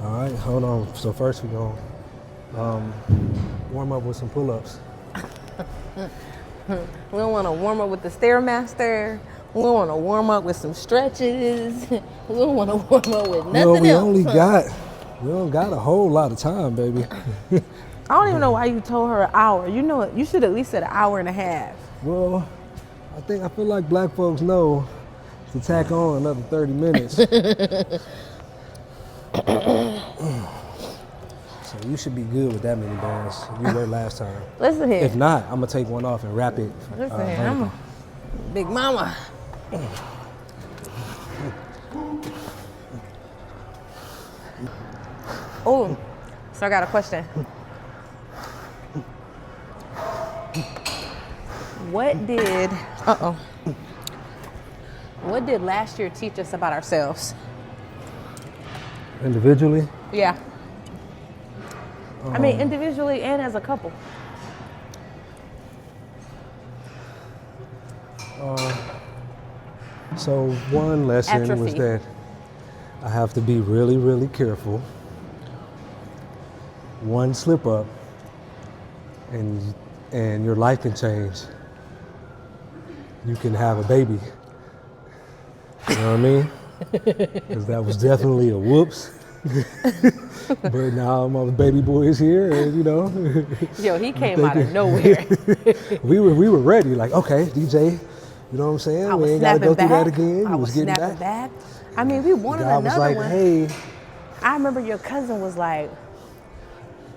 All right, hold on. So first we're going to warm up with some pull-ups. We don't want to warm up with the Stairmaster. We don't want to warm up with some stretches. We don't want to warm up with nothing else. We don't got a whole lot of time, baby. I don't even know why you told her an hour. You know, you should at least said an hour and a half. Well, I feel like black folks know to tack on another 30 minutes. So you should be good with that many bands. You were last time. Listen here. If not, I'm gonna take one off and wrap it. Listen here, I'm a big mama. Oh, so I got a question. What did last year teach us about ourselves? Individually? Yeah. I mean, individually and as a couple. So one lesson was Atrophy. that I have to be really, really careful. One slip up and your life can change. You can have a baby. You know what I mean? Because that was definitely a whoops. But now my baby boy is here, and you know. Yo, he came out of nowhere. we were ready, like, okay, DJ, you know what I'm saying? We ain't gotta go through that again. I was getting snapping back. I mean, we wanted God another was like, one. hey. I remember your cousin was like,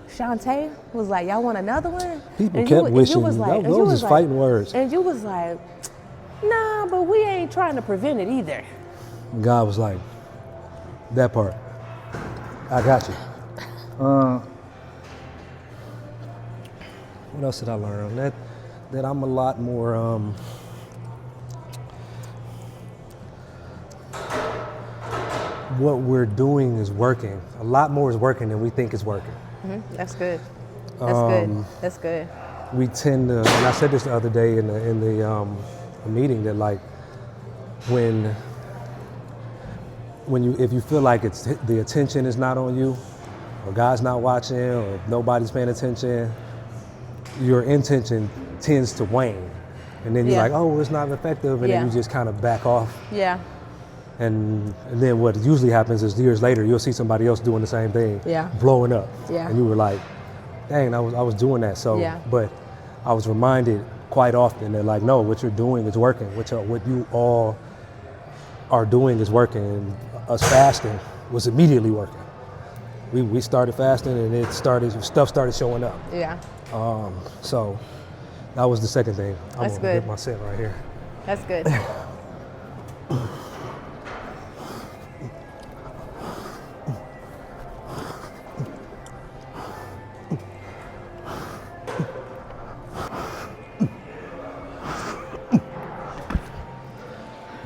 Shantae was like, y'all want another one? People And kept you wishing. was like, Those was just fighting words. And you was like, nah, but we ain't trying to prevent it either. God was like, that part, I got you. What else did I learn? That I'm a lot more, what we're doing is working. A lot more is working than we think is working. Mm-hmm. That's good. That's good. That's good. We tend to, and I said this the other day in the meeting, that like if you feel like the attention is not on you, or God's not watching, or nobody's paying attention, your intention tends to wane, and then you're like, oh, it's not effective, and then you just kind of back off. Yeah. And then what usually happens is years later you'll see somebody else doing the same thing, blowing up, and you were like, dang, I was doing that. So, but I was reminded quite often that like, no, what you're doing is working. What you all are doing is working. And us fasting was immediately working. We started fasting, and stuff started showing up. Yeah. So that was the second thing. That's I'm gonna good. get my set right here. That's good.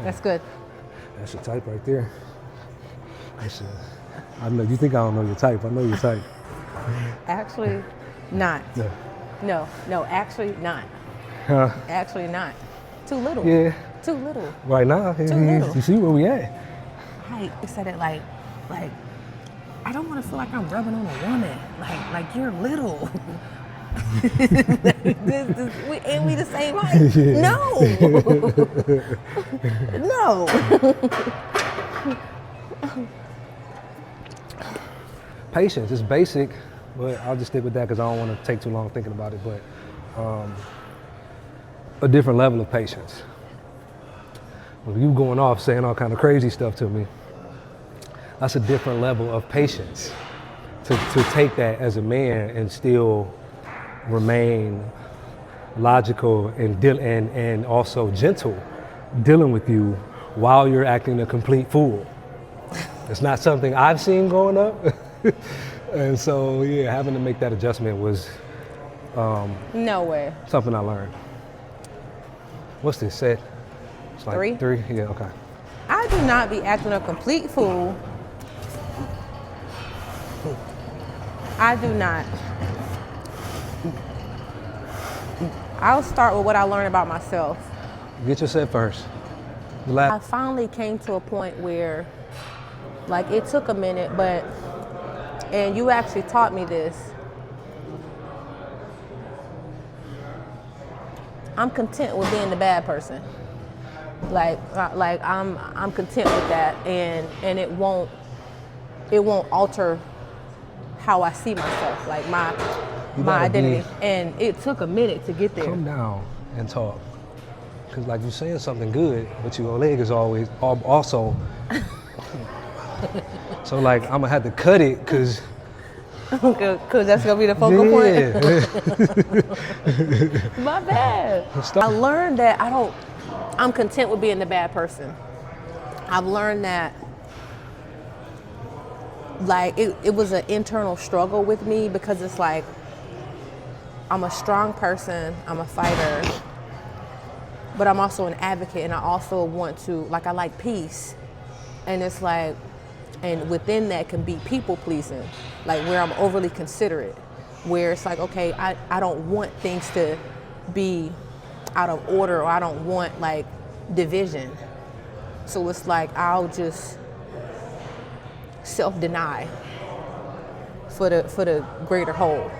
That's good. That's your type right there. I know you think I don't know your type. I know your type. Actually, not. Yeah. No, actually not. Huh? Actually not. Too little. Yeah. Too little. Right now, Too little. you see where we at. Right. You said it like, I don't want to feel like I'm rubbing on a woman. Like you're little. Ain't we the same height? Yeah. No. Patience is basic, but I'll just stick with that because I don't want to take too long thinking about it. But a different level of patience. When you going off saying all kind of crazy stuff to me, that's a different level of patience. To take that as a man and still remain logical and also gentle dealing with you while you're acting a complete fool. It's not something I've seen growing up. And so, having to make that adjustment was No way. something I learned. What's this set? It's like 3? 3? Yeah, okay. I do not be acting a complete fool. I do not. I'll start with what I learned about myself. Get your set first. I finally came to a point where, like, it took a minute, but and you actually taught me this. I'm content with being the bad person. Like I'm content with that, and it won't alter how I see myself, like my identity. And it took a minute to get there. Come down and talk, because like you're saying something good, but your leg is always also. So like I'm gonna have to cut it, because that's gonna be the focal point. My bad. I learned that I'm content with being the bad person. I've learned that like it was an internal struggle with me, because it's like I'm a strong person, I'm a fighter, but I'm also an advocate, and I also want to, like, I like peace. And it's like, and within that can be people pleasing, like where I'm overly considerate, where it's like, okay, I don't want things to be out of order, or I don't want like division. So it's like I'll just self-deny for the greater whole,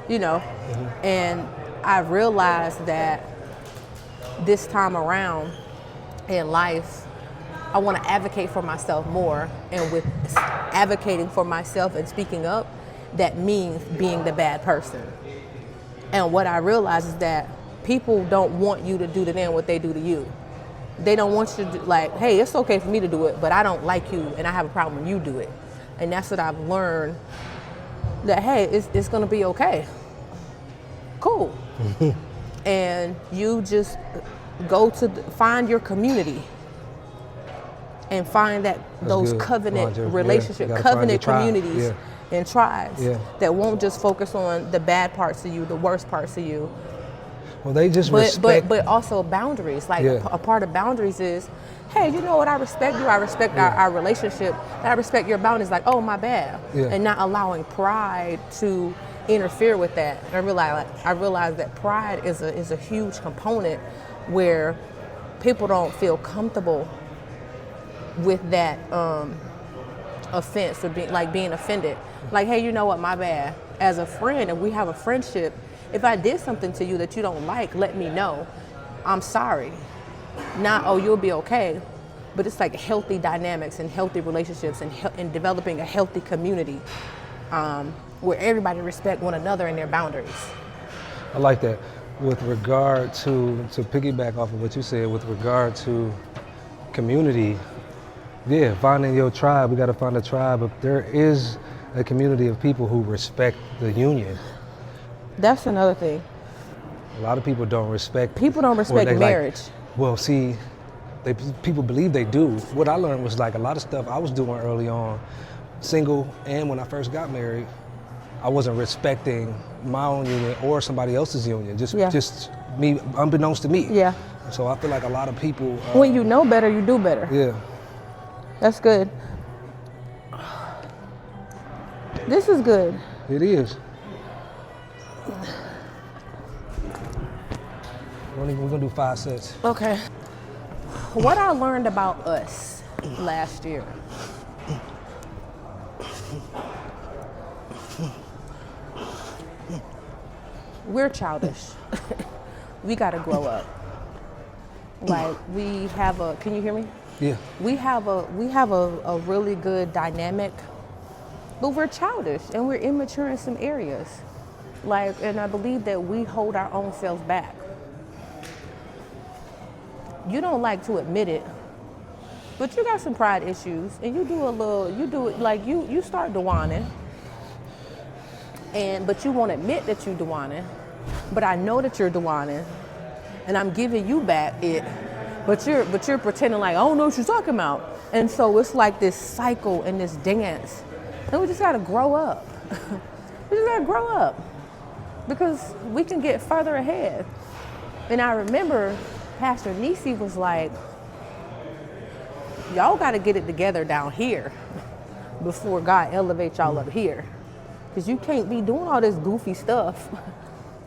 you know? Mm-hmm. And I realized that this time around in life, I want to advocate for myself more, and with advocating for myself and speaking up, that means being the bad person. And what I realize is that people don't want you to do to them what they do to you. They don't want you to do, like, hey, it's okay for me to do it, but I don't like you and I have a problem when you do it. And that's what I've learned, that, hey, it's going to be okay. Cool. And you just go to find your community and find that those covenant relationships, covenant communities and tribes that won't just focus on the bad parts of you, the worst parts of you. Well, they just respect. But also boundaries. Like a part of boundaries is, hey, you know what? I respect you. I respect our relationship. And I respect your boundaries. Like, oh, my bad. And not allowing pride to interfere with that. And I realize that pride is a huge component where people don't feel comfortable with that offense, or being offended. Like, hey, you know what? My bad. As a friend, and we have a friendship, if I did something to you that you don't like, let me know. I'm sorry. Not, oh, you'll be okay. But it's like healthy dynamics and healthy relationships, and developing a healthy community where everybody respect one another and their boundaries. I like that. With regard to piggyback off of what you said, with regard to community, finding your tribe, we got to find a tribe. But there is a community of people who respect the union. That's another thing. A lot of people don't respect. People don't respect marriage. Well, see, people believe they do. What I learned was like a lot of stuff I was doing early on, single, and when I first got married, I wasn't respecting my own union or somebody else's union. Just me, unbeknownst to me. Yeah. So I feel like a lot of people. When you know better, you do better. Yeah. That's good. This is good. It is. We're gonna do 5 sets. Okay. What I learned about us last year. We're childish. We gotta grow up. Like, we have can you hear me? Yeah. We have a really good dynamic, but we're childish and we're immature in some areas. Like, and I believe that we hold our own selves back. You don't like to admit it, but you got some pride issues, and you start Dewaning, but you won't admit that you're Dewaning, but I know that you're Dewaning, and I'm giving you back it, but you're pretending like, I don't know what you're talking about. And so it's like this cycle and this dance, and we just gotta grow up. We just gotta grow up, because we can get further ahead. And I remember Pastor Nisi was like, y'all got to get it together down here before God elevates y'all up here. Because you can't be doing all this goofy stuff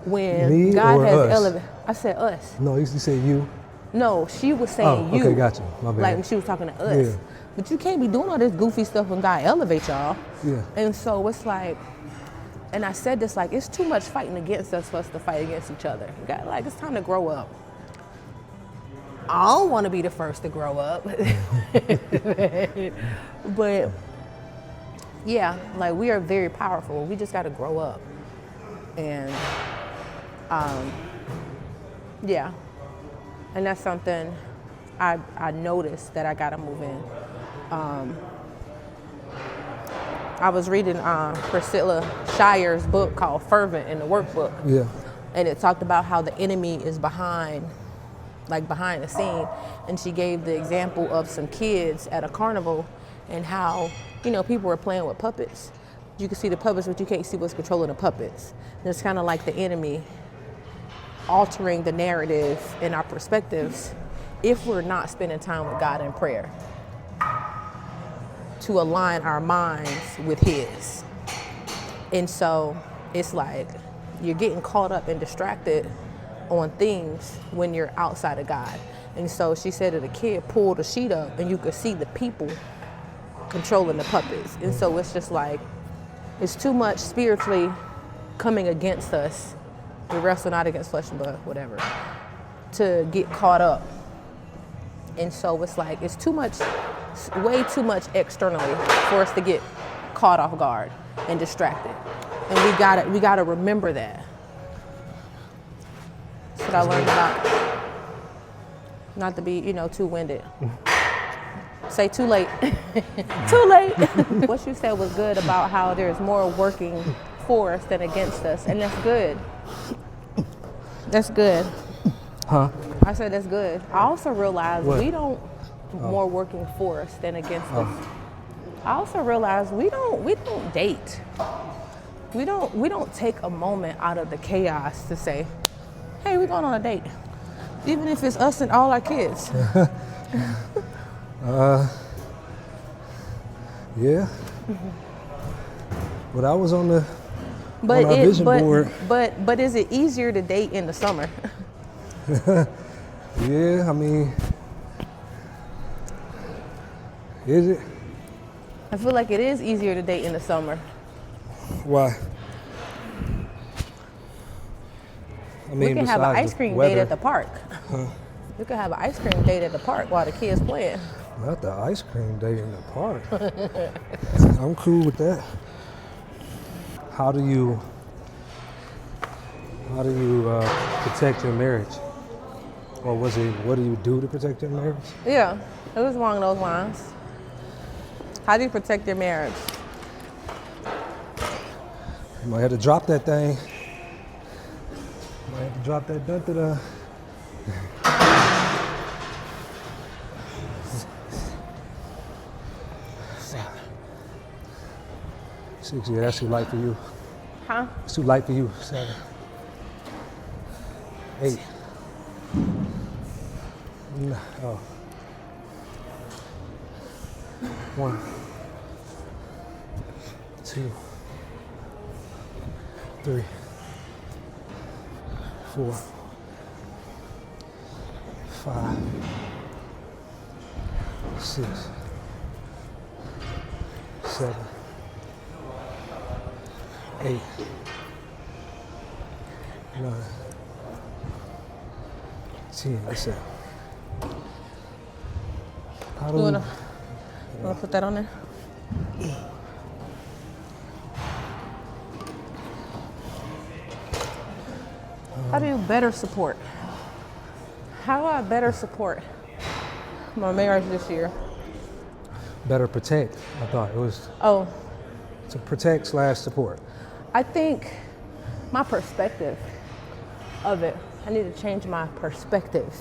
when Me God or has us? elevated. I said us. No, you said you. No, she was saying you. Okay, gotcha. My bad. Like, she was talking to us. Yeah. But you can't be doing all this goofy stuff when God elevate y'all. Yeah. And so it's like, and I said this, like, it's too much fighting against us for us to fight against each other. God, like, it's time to grow up. I don't want to be the first to grow up. But yeah, like, we are very powerful. We just got to grow up. And yeah, and that's something I noticed that I got to move in. I was reading Priscilla Shire's book called Fervent in the workbook. Yeah. And it talked about how the enemy is behind the scene. And she gave the example of some kids at a carnival and how, you know, people were playing with puppets. You can see the puppets, but you can't see what's controlling the puppets. And it's kind of like the enemy altering the narrative and our perspectives if we're not spending time with God in prayer to align our minds with His. And so it's like you're getting caught up and distracted on things when you're outside of God. And so she said that a kid pulled a sheet up and you could see the people controlling the puppets. And so it's just like, it's too much spiritually coming against us. We wrestle not against flesh and blood, whatever, to get caught up. And so it's like, it's too much, way too much externally for us to get caught off guard and distracted. And we gotta remember that. That's what I learned about not to be, you know, too winded. Say too late. Too late. What you said was good about how there's more working for us than against us, and that's good. That's good. Huh? I said that's good. I also realized What? we don't more working for us than against us. I also realized we don't date. We don't take a moment out of the chaos to say, hey, we're going on a date. Even if it's us and all our kids. Yeah. But I was on our vision board. But is it easier to date in the summer? Yeah, I mean, is it? I feel like it is easier to date in the summer. Why? I mean, We can have an besides ice the cream weather. date at the park. We could have an ice cream date at the park while the kids playing. Not the ice cream date in the park. I'm cool with that. How do you protect your marriage? Or was it, what do you do to protect your marriage? Yeah, it was along those lines. How do you protect your marriage? You might have to drop that thing. You might have to drop that dun-da-da. Six, yeah, that's too light for you. Huh? It's too light for you. 7, 8. No. Oh. 1, 2, 3, 4, 5, 6, 7, 8, 9, 10. That's it. How do You we? wanna put that on there? How do you better support? How do I better support my marriage this year? Better protect. I thought it was Oh, to protect / support. I think my perspective of it, I need to change my perspective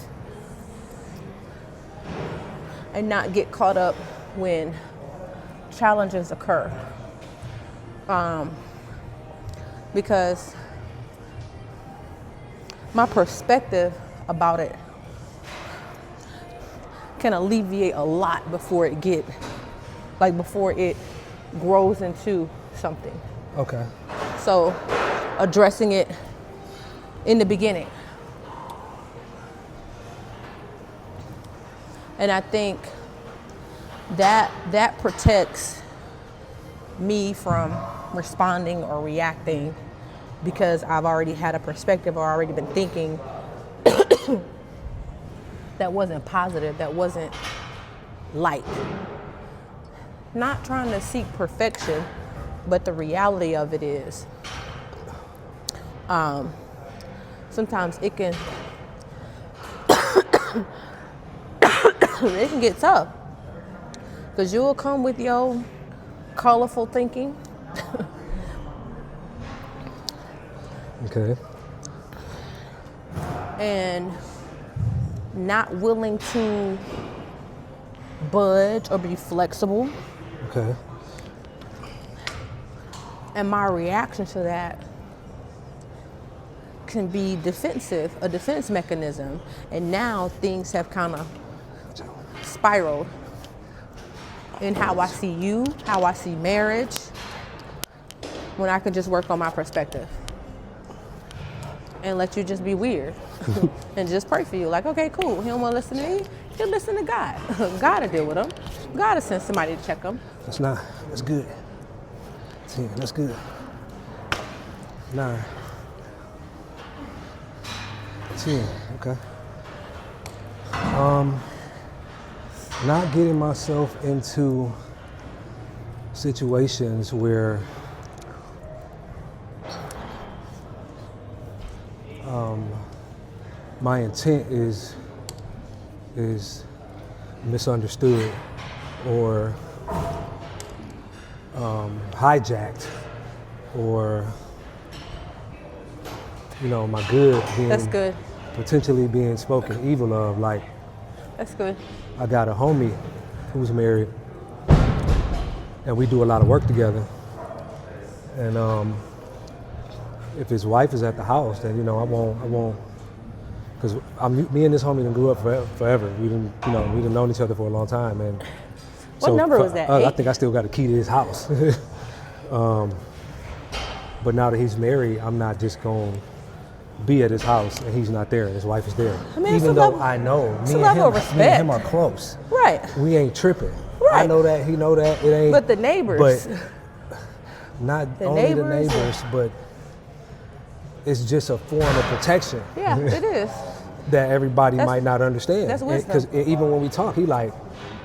and not get caught up when challenges occur. Because my perspective about it can alleviate a lot before it grows into something. Okay. So addressing it in the beginning. And I think that protects me from responding or reacting because I've already had a perspective or already been thinking that wasn't positive, that wasn't light. Not trying to seek perfection, but the reality of it is sometimes it can it can get tough because you will come with your colorful thinking. Okay. And not willing to budge or be flexible. Okay. And my reaction to that can be defensive, a defense mechanism. And now things have kind of spiraled in how I see you, how I see marriage, when I can just work on my perspective and let you just be weird and just pray for you. Like, okay, cool. He don't want to listen to me. He'll listen to God. God will deal with him. God will send somebody to check him. That's good. 10, that's good. 9. 10, okay. Not getting myself into situations where my intent is misunderstood or hijacked, or my good being That's good. potentially being spoken evil of. Like, That's good. I got a homie who's married, and we do a lot of work together. And if his wife is at the house, then I won't, because me and this homie grew up forever. We didn't known each other for a long time. And what number was that? I think I still got a key to his house. But now that he's married, I'm not just going to be at his house and he's not there and his wife is there. I mean, even though I know me and him are close. Right. We ain't tripping. Right. I know that, he know that. It ain't. But the neighbors. But not only the neighbors, but it's just a form of protection. Yeah, it is. That everybody might not understand. That's wisdom. Because even when we talk, he like,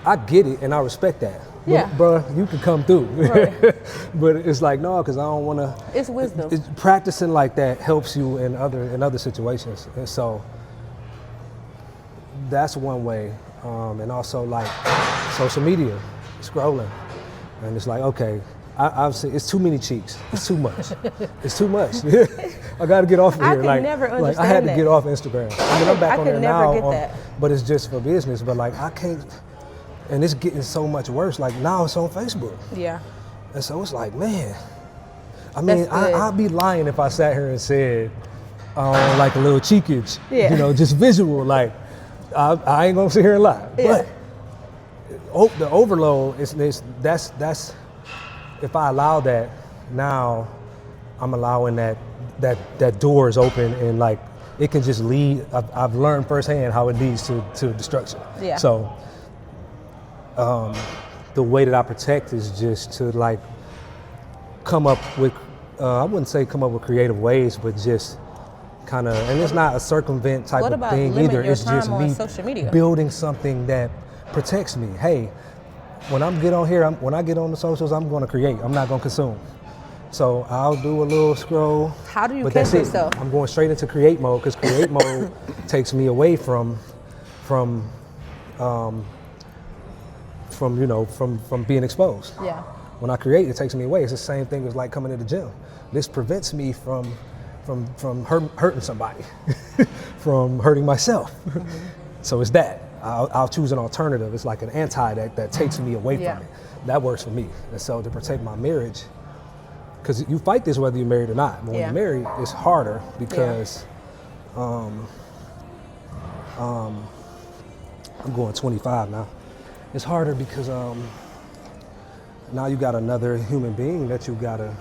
I get it and I respect that. Yeah. But, bruh, you can come through. Right. But it's like, no, because I don't want to. It's wisdom. Practicing like that helps you in other situations. And so that's one way. And also like social media, scrolling. And it's like, okay, I've seen, it's too many cheeks. It's too much. It's too much. I got to get off of here. I could never understand I had to that. get off Instagram. I mean, I'm back on there now. Get that. But it's just for business. But like, I can't, and it's getting so much worse. Like now it's on Facebook. Yeah. And so it's like, man, I mean, I'd be lying if I sat here and said, like a little cheekage, just visual. Like, I ain't gonna sit here and lie. Yeah. But the overload that's if I allow that, now I'm allowing that door is open and like it can just lead. I've learned firsthand how it leads to destruction. Yeah. So the way that I protect is just to like come up with, I wouldn't say come up with creative ways, but just kind of, and it's not a circumvent type of thing either. It's just me building something that protects me. Hey, when I get on here, when I get on the socials, I'm going to create. I'm not going to consume. So I'll do a little scroll. How do you catch yourself? I'm going straight into create mode because create mode takes me away from being exposed. Yeah. When I create, it takes me away. It's the same thing as like coming to the gym. This prevents me from hurting somebody, from hurting myself. Mm-hmm. So it's that. I'll choose an alternative. It's like an anti that takes me away from it. That works for me. And so to protect my marriage, because you fight this whether you're married or not. But when you're married, it's harder because I'm going 25 now. It's harder because now you got another human being that you gotta,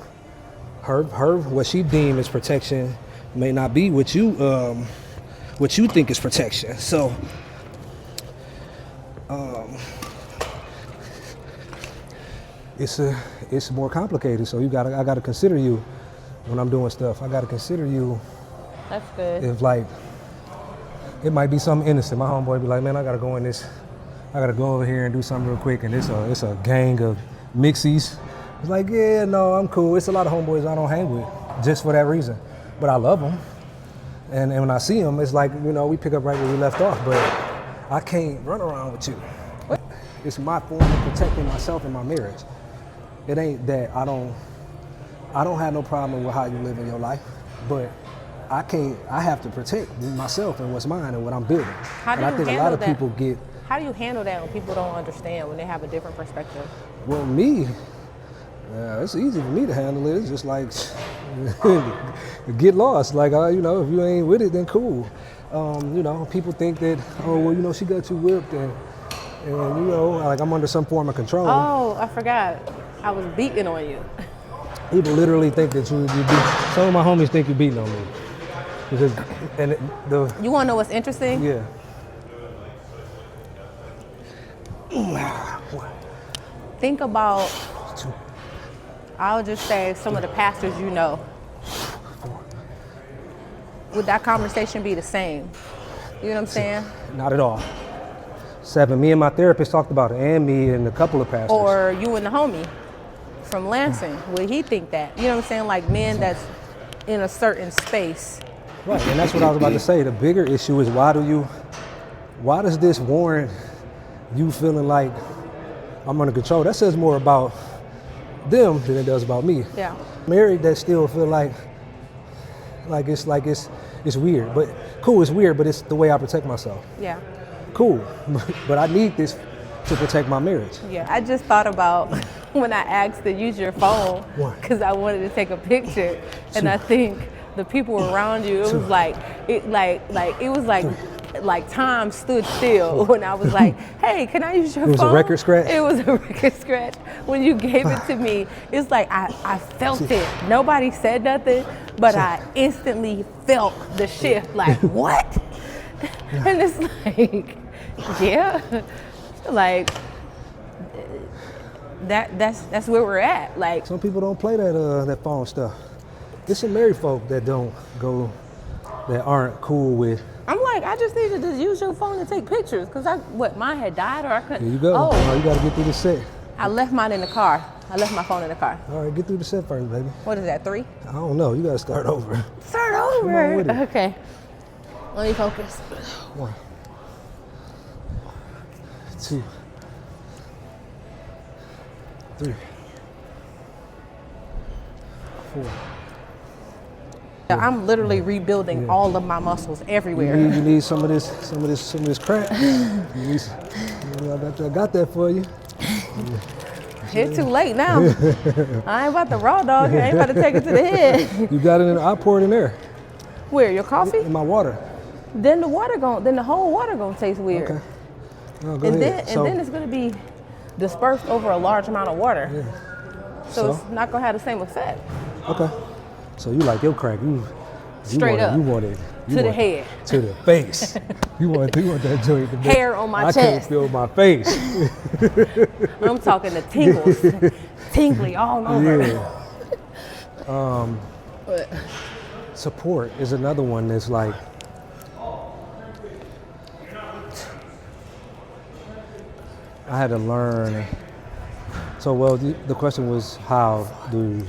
her what she deems as protection may not be what you think is protection. So it's more complicated. So I gotta consider you when I'm doing stuff. I gotta consider you. That's good. If like, it might be something innocent. My homeboy be like, man, I gotta go over here and do something real quick, and it's a gang of mixies. It's like, yeah, no, I'm cool. It's a lot of homeboys I don't hang with just for that reason, but I love them. And when I see them, it's like, you know, we pick up right where we left off, but I can't run around with you. What? It's my form of protecting myself and my marriage. It ain't that I don't have no problem with how you live in your life, but I have to protect myself and what's mine and what I'm building. How do and you I think handle a lot of that? people get. How do you handle that when people don't understand, when they have a different perspective? Well, me, it's easy for me to handle it. It's just like, get lost. Like, you know, if you ain't with it, then cool. You know, people think that, oh, well, you know, she got you whipped and you know, like I'm under some form of control. Oh, I forgot. I was beating on you. People literally think that you beat. Some of my homies think you're beating on me. Because, You want to know what's interesting? Yeah. Think about, I'll just say some of the pastors you know. Would that conversation be the same? You know what I'm saying? Not at all. 7. Me and my therapist talked about it, and me and a couple of pastors. Or you and the homie from Lansing, would he think that? You know what I'm saying? Like men that's in a certain space. Right, and that's what I was about to say. The bigger issue is why does this warrant you feeling like I'm under control? That says more about them than it does about me. Yeah. Married that still feel like it's weird, but cool, it's weird, but it's the way I protect myself. Yeah. Cool, but I need this to protect my marriage. Yeah, I just thought about when I asked to use your phone because I wanted to take a picture, and I think the people around you, it was like time stood still when I was like, hey, can I use your phone? It was a record scratch? It was a record scratch. When you gave it to me, it's like I felt it. Nobody said nothing, but I instantly felt the shift, like, what? And it's like, yeah, like that's where we're at. Like, some people don't play that phone stuff. There's some married folk that aren't cool with. I'm like, I just need to just use your phone to take pictures because mine had died or I couldn't. There you go. Oh, You got to get through the set. I left mine in the car. I left my phone in the car. All right, get through the set first, baby. What is that, 3? I don't know. You got to start over. Start over. Come on with it. Okay. Let me focus. 1, 2, 3, 4. I'm literally rebuilding all of my muscles everywhere. You need some of this crack. I got that for you. It's too late now. I ain't about to raw dog it. I ain't about to take it to the head. You got it I poured it in there. Where, your coffee? In my water. Then the whole water gonna taste weird. Okay. No, go ahead. Then it's gonna be dispersed over a large amount of water. Yeah. So it's not gonna have the same effect. Okay. So you like your crack? Straight up. You want it To the head. To the face. you want that joint. Hair on my chest. I can't feel my face. I'm talking the tingles, tingly all over. Yeah. Support is another one that's like. I had to learn. So, well, the question was how do.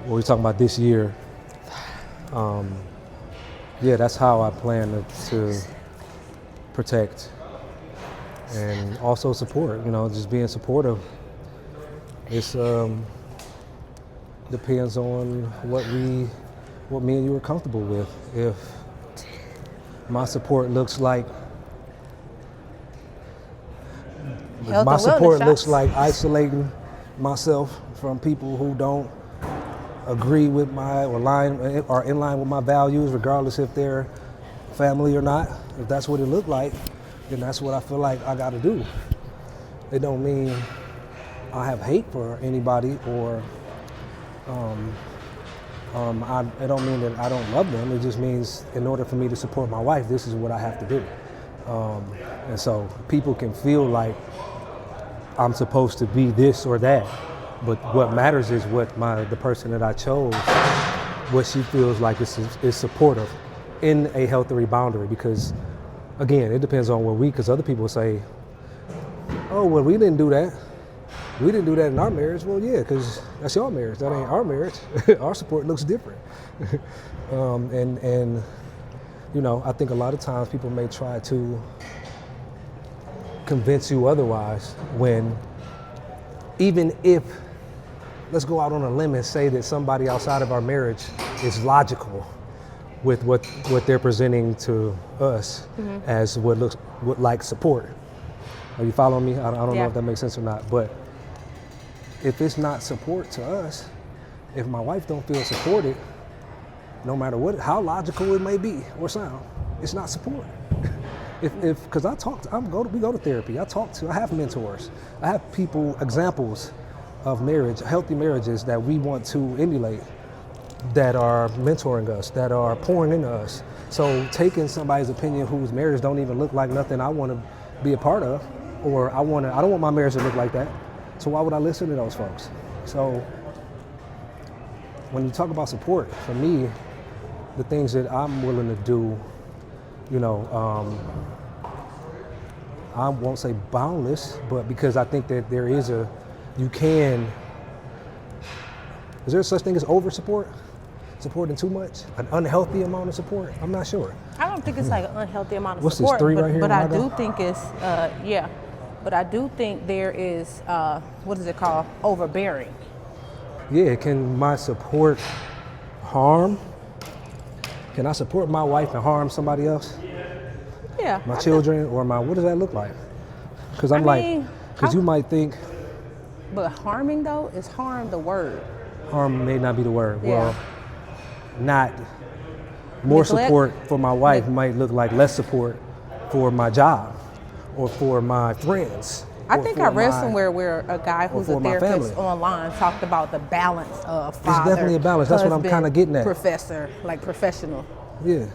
What we're talking about this year. Yeah, that's how I plan to protect and also support. You know, just being supportive. It's depends on what me and you are comfortable with. If my support looks like isolating myself from people who don't agree with or in line with my values, regardless if they're family or not. If that's what it looked like, then that's what I feel like I got to do. It don't mean I have hate for anybody or it don't mean that I don't love them. It just means in order for me to support my wife, this is what I have to do. And so people can feel like I'm supposed to be this or that. But what matters is what the person that I chose, what she feels like is supportive in a healthy boundary. Because again, it depends on because other people say, oh, well, we didn't do that. We didn't do that in our marriage. Well, yeah, because that's your marriage. That ain't our marriage. Our support looks different. And you know, I think a lot of times people may try to convince you otherwise when, even if, let's go out on a limb and say that somebody outside of our marriage is logical with what they're presenting to us as what like support. Are you following me? I don't know if that makes sense or not, but if it's not support to us, if my wife don't feel supported, no matter how logical it may be or sound, it's not support. Because we go to therapy. I have mentors. I have examples of marriage, healthy marriages that we want to emulate, that are mentoring us, that are pouring into us. So taking somebody's opinion whose marriage don't even look like nothing I want to be a part of, or I don't want my marriage to look like that. So why would I listen to those folks? So when you talk about support, for me, the things that I'm willing to do, you know, I won't say boundless, but because I think that is there such thing as over support? Supporting too much? An unhealthy amount of support? I'm not sure. I don't think it's like an unhealthy amount of What's support. This, 3 right here? But I do think it's, but I do think there is, what is it called? Overbearing. Yeah, can my support harm? Can I support my wife and harm somebody else? Yeah. My children or what does that look like? Because you might think. But harming though, is harm the word? Harm may not be the word. Yeah. Well, not more Neglect. Support for my wife might look like less support for my job or for my friends. I think I read somewhere where a guy who's a therapist online talked about the balance of father. It's definitely a balance. That's what I'm kind of getting at. Professor, like professional. Yeah.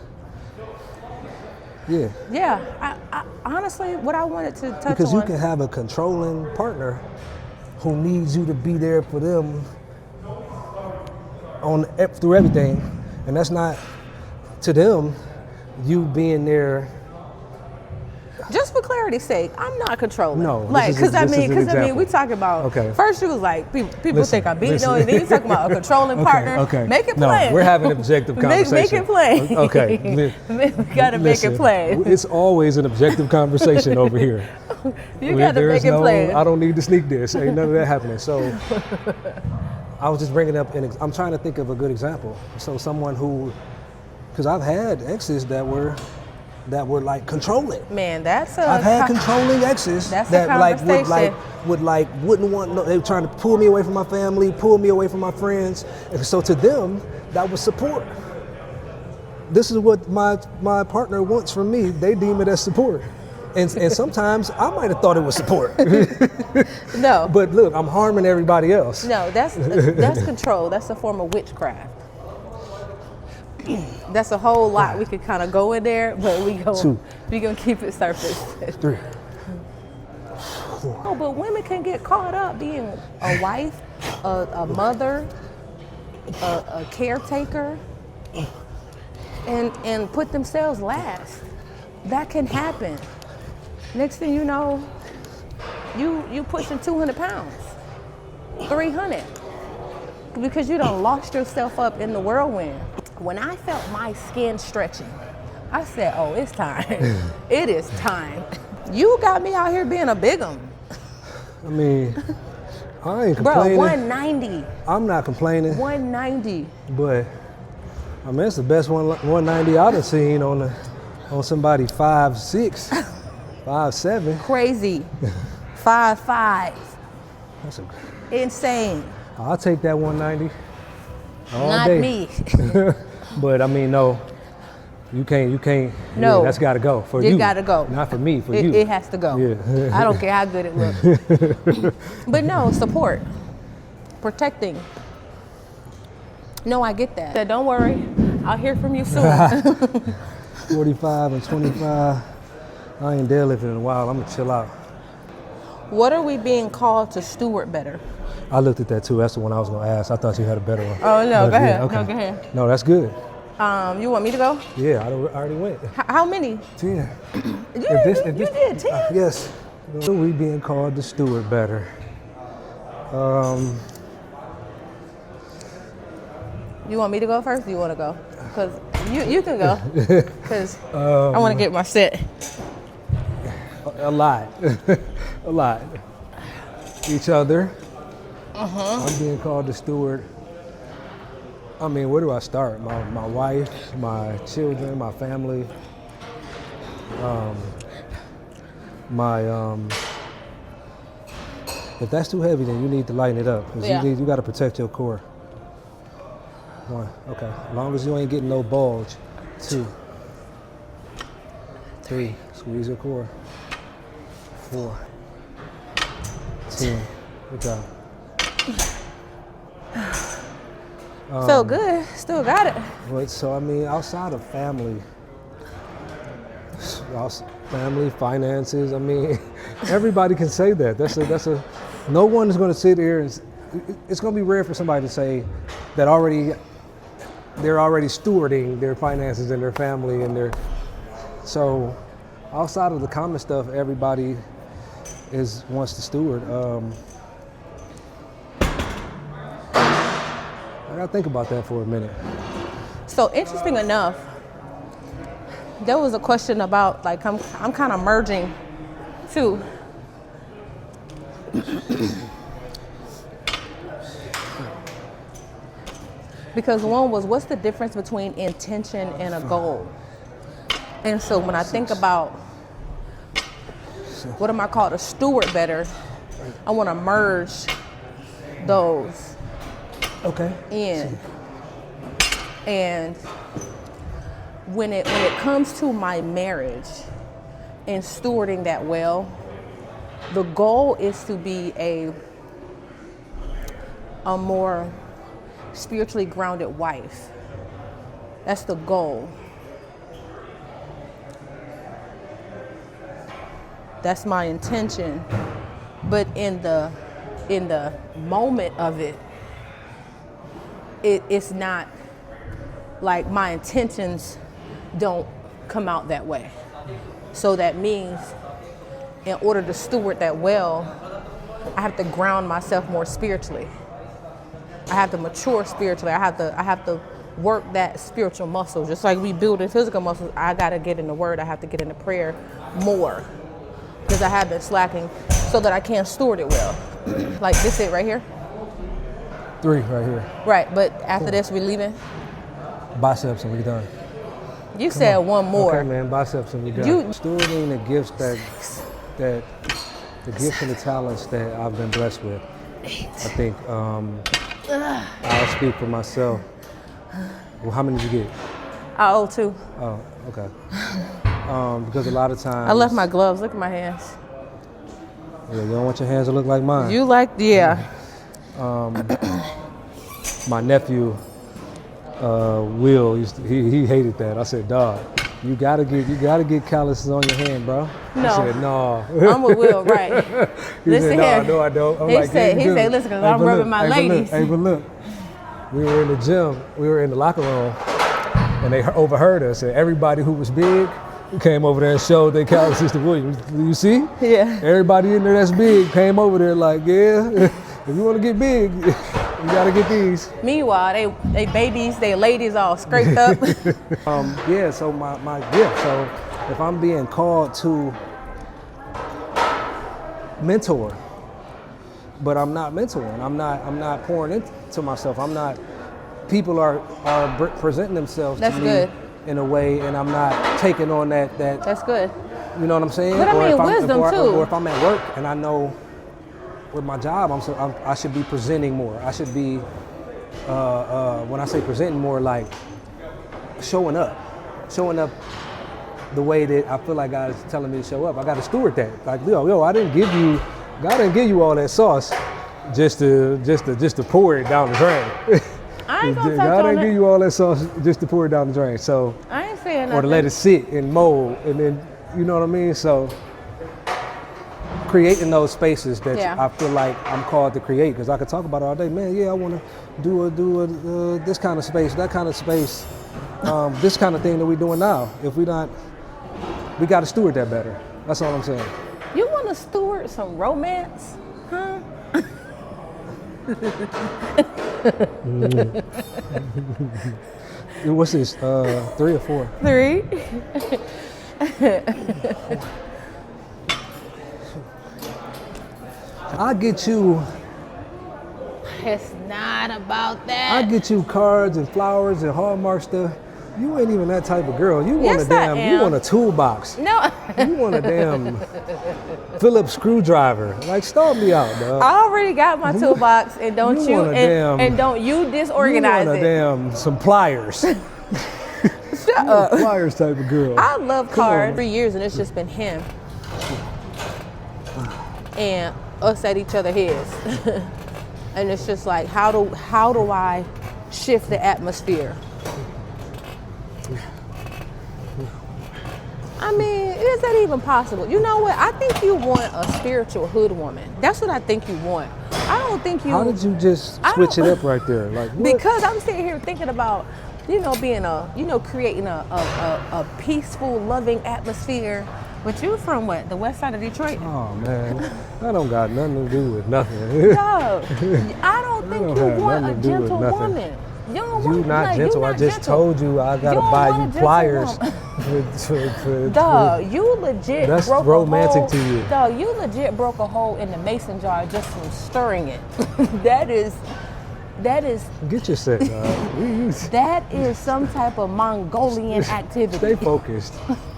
Yeah. Yeah. I honestly, what I wanted to touch on. Because you can have a controlling partner who needs you to be there for them through everything, and that's not to them. You being there. Just for clarity's sake, I'm not controlling. No, like because we talk about. Okay. First, it was like people think I'm beating on you. Then you talking about a controlling partner. Okay. Make it plain. No, we're having an objective conversation. Make it plain. Okay. We gotta make it plain. It's always an objective conversation over here. You gotta make it plain. I don't need to sneak this. Ain't none of that happening. So I was just bringing up, I'm trying to think of a good example. So someone because I've had exes that were like controlling. Man, I've had controlling exes that wouldn't want. They were trying to pull me away from my family, pull me away from my friends, and so to them that was support. This is what my partner wants from me. They deem it as support, and sometimes I might have thought it was support. No, but look, I'm harming everybody else. No, that's control. That's a form of witchcraft. That's a whole lot. We could kind of go in there, but we gonna keep it surface. 3. Oh, but women can get caught up being a wife, a mother, a caretaker, and put themselves last. That can happen. Next thing you know, you pushing 200 pounds, 300, because you done lost yourself up in the whirlwind. When I felt my skin stretching, I said, oh, it's time. It is time. You got me out here being a bigum. I mean, I ain't complaining. Bro, 190. I'm not complaining. 190. But, I mean, it's the best 190 I've done seen on somebody 5'6", 5'7". Crazy. 5'5". That's insane. I'll take that 190 all Not day. Me. But I mean, no, you can't. No, yeah, that's got to go for you. It got to go. Not for me, for you. It has to go. Yeah. I don't care how good it looks. But no, support, protecting. No, I get that. So don't worry, I'll hear from you soon. 45 and 25. I ain't deadlifting in a while. I'm gonna chill out. What are we being called to steward better? I looked at that too. That's the one I was going to ask. I thought you had a better one. Oh, no, But go ahead. okay. No, go ahead. No, that's good. You want me to go? Yeah, I already went. How many? 10. You did 10? Yes. We being called to steward better. You want me to go first? Or you want to go? Because you can go. Because I want to get my set. A lot. A lot. Each other. I'm being called to steward. I mean, where do I start? My wife, my children, my family. If that's too heavy, then you need to lighten it up. Because you got to protect your core. 1, okay. As long as you ain't getting no bulge. 2, 3, squeeze your core. 4, 10. Good job. Felt good. Still got it. But so I mean, outside of family, finances. I mean, everybody can say that. That's a. No one is going to sit here and. It's going to be rare for somebody to say that they're already stewarding their finances and their family and their. So, outside of the common stuff, everybody wants to steward. I gotta think about that for a minute. So interesting enough, there was a question about like I'm kind of merging too. Because one was, what's the difference between intention and a goal? And so when I think about what am I called, a steward better, I want to merge those in. And when it comes to my marriage and stewarding that well, the goal is to be a more spiritually grounded wife. That's the goal. That's my intention. But in the moment of it's not like my intentions don't come out that way. So that means in order to steward that well, I have to ground myself more spiritually. I have to mature spiritually. I have to work that spiritual muscle. Just like we build the physical muscles, I gotta get in the word. I have to get into prayer more because I have been slacking so that I can steward it well. Like this it right here? 3 right here. Right, but after this we leaving? Biceps and we done. You said one more. Okay, man, biceps and we done. Stewarding the gifts the gifts and the talents that I've been blessed with. 8. I think I'll speak for myself. Well, how many did you get? I owe 2. Oh, okay. Because a lot of times I left my gloves. Look at my hands. Yeah, you don't want your hands to look like mine. You like, yeah. My nephew, Will, he hated that. I said, "Dog, you gotta get calluses on your hand, bro." No. He said, "No." I'm with Will, right? He Listen said, here. "No, I don't." I'm He like, said, "Yeah, you do." listen, because I'm rubbing my ladies. But look, we were in the gym, we were in the locker room, and they overheard us, and everybody who was big came over there and showed their calluses to William. You see? Yeah. Everybody in there that's big came over there like, yeah, if you want to get big, you gotta get these. Meanwhile, they babies, they ladies all scraped up. Yeah, so my gift. So if I'm being called to mentor, but I'm not mentoring, I'm not pouring into myself. People are presenting themselves to me in a way, and I'm not taking on that. That's good. You know what I'm saying? But I mean, wisdom too. Or if I'm at work and I know with my job, I should be presenting more. I should be, when I say presenting more, like showing up the way that I feel like God is telling me to show up. I got to steward that. Like, yo, God didn't give you all that sauce just to pour it down the drain. I ain't gonna touch God on didn't it. give you all that sauce just to pour it down the drain. So I ain't saying nothing. or to let it sit and mold, and then you know what I mean. So creating those spaces that Yeah. I feel like I'm called to create, because I could talk about it all day. Man, yeah, I want to do this kind of space, that kind of space, this kind of thing that we're doing now. If we got to steward that better. That's all I'm saying. You want to steward some romance, huh? What's this? 3 or 4? 3. I get you. It's not about that. I get you cards and flowers and Hallmark stuff. You ain't even that type of girl. You want Yes, a I damn. am. You want a toolbox. No. You want a damn Phillips screwdriver. Like, start me out, dog. I already got my toolbox, and don't You you, want a damn- and don't you disorganize you want a it. damn some pliers. Shut up. Pliers type of girl. I love Come on. cards for years, and it's just been him and us at each other's heads. And it's just like, how do I shift the atmosphere? I mean, is that even possible? You know what? I think you want a spiritual hood woman. That's what I think you want. I don't think you. How did you just switch it up right there? Like, what? Because I'm sitting here thinking about, being creating a peaceful, loving atmosphere. But you from what? The west side of Detroit? Oh man, that don't got nothing to do with nothing. No, I don't think don't you have want a nothing to do with gentle nothing. woman. You don't You want, not like, gentle. You I not just gentle. told you I gotta You don't buy want a you gentle pliers. woman. Dog, you legit That's broke romantic a hole. to you. Dog, you legit broke a hole in the mason jar just from stirring it. That is Get your set, dog. that is some type of Mongolian activity. Stay focused.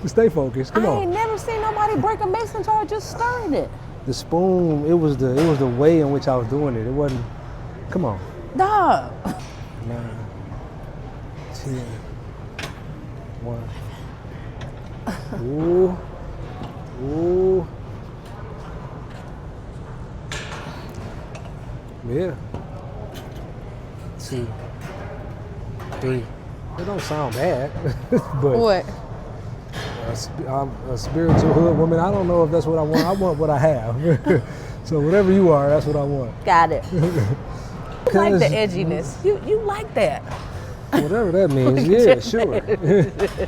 Stay focused. Come I on. ain't never seen nobody break a mason jar just stirring it. The spoon. It was the way in which I was doing it. It wasn't. Come on. Dog. 9, 10, 1. Ooh. Ooh. Yeah. 2, 3. It don't sound bad, but What? I'm a spiritual hood woman. I don't know if that's what I want. I want what I have. So whatever you are, that's what I want. Got it. You like the 'Cause edginess. You like that. Whatever that means. Yeah, sure.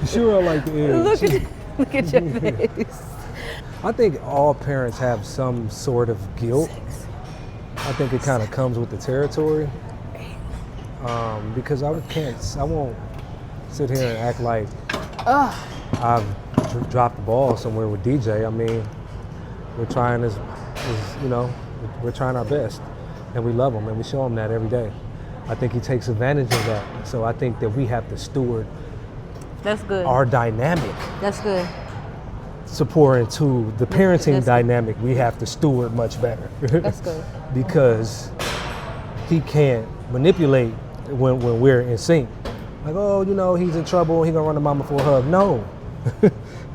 Sure, I like the edge. Look at your face. I think all parents have some sort of guilt. I think it kind of comes with the territory. Because I won't sit here and act like I've dropped the ball somewhere with DJ. I mean, we're trying we're trying our best, and we love him, and we show him that every day. I think he takes advantage of that. So I think that we have to steward That's good. our dynamic. That's good. Support into the parenting That's- dynamic. We have to steward much better. That's good. Because he can't manipulate when we're in sync. Like, oh, he's in trouble, he gonna run to mama for a hug. No.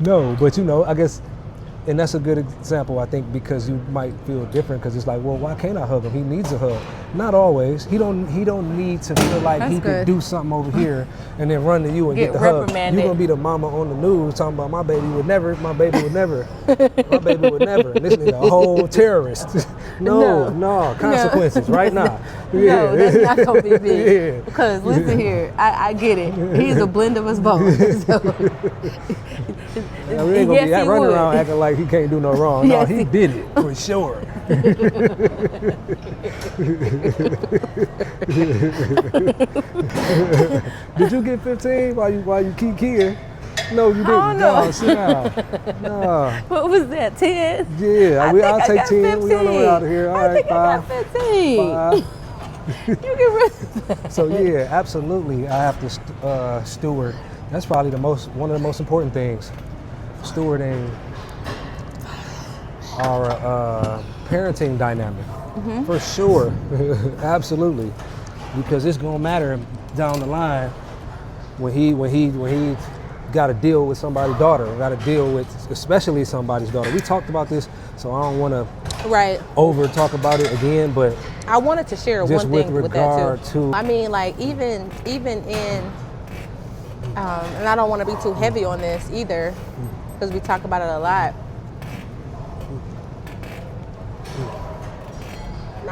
No, but I guess, and that's a good example, I think, because you might feel different, because it's like, well, why can't I hug him? He needs a hug. Not always. He don't need to feel like That's he good. could do something over here and then run to you and Get get the hug. reprimanded. You're gonna be the mama on the news talking about my baby would never, my baby would never. And this nigga a whole terrorist. No, consequences right now. No, that's not gonna be me. Yeah. Because listen here, I get it. He's a blend of us both. So, Now, we ain't gonna yes, be he running would. around acting like he can't do no wrong. No, Yes, he he- did it for sure. Did you get 15 while you keep keying? No, you didn't. don't know. No, sit down. No. What was that, 10? Yeah, I I'll think I take got 10. 15. We on the way out of here. All I right, think I got 5. 15. 5. You get rid of that. So yeah, absolutely, I have to steward. That's probably one of the most important things. Stewarding our parenting dynamic, for sure, absolutely, because it's gonna matter down the line when he got to deal with somebody's daughter, got to deal with especially somebody's daughter. We talked about this, so I don't want to Right. over talk about it again, but I wanted to share just one with thing with that regard too. to I mean, like even in, and I don't want to be too heavy on this either, because we talk about it a lot.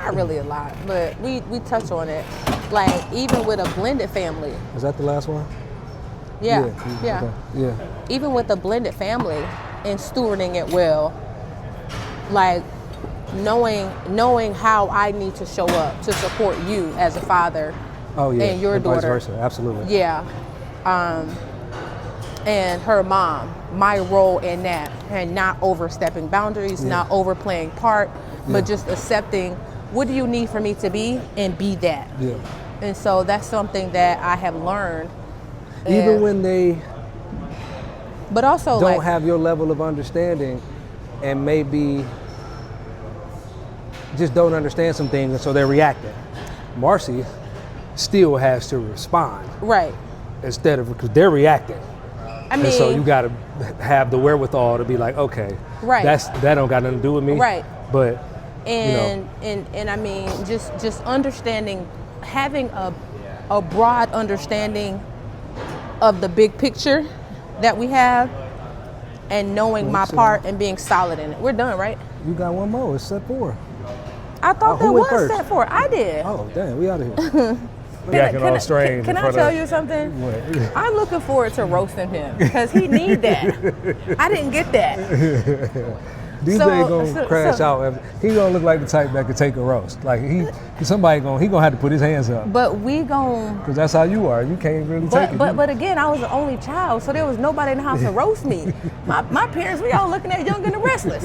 not really a lot, but we touch on it. Like even with a blended family. Is that the last one? Yeah. Okay. Yeah. Even with a blended family and stewarding it well, like knowing how I need to show up to support you as a father. Oh yeah. And your daughter. Vice versa. Absolutely. Yeah. And her mom, my role in that, and not overstepping boundaries, not overplaying part, but just accepting what do you need for me to be and be that. Yeah. And so that's something that I have learned. Even when they but also don't have your level of understanding and maybe just don't understand some things, and so they're reacting. Marcy still has to respond. Right. Instead of, because they're reacting. I mean, and so you got to have the wherewithal to be like, okay, right. that don't got nothing to do with me. Right. But and I mean, just understanding, having a broad understanding of the big picture that we have, and knowing my part and being solid in it. We're done, right? You got one more. It's set 4. I thought that was set 4. I did. Oh, damn, we out of here. Can I tell you something? What? I'm looking forward to roasting him because he need that. I didn't get that. DJ gonna crash out. He gonna look like the type that could take a roast. Like somebody gonna have to put his hands up. But we gon' because that's how you are. You can't really take it. But again, I was the only child, so there was nobody in the house to roast me. My parents, we all looking at Young and the Restless.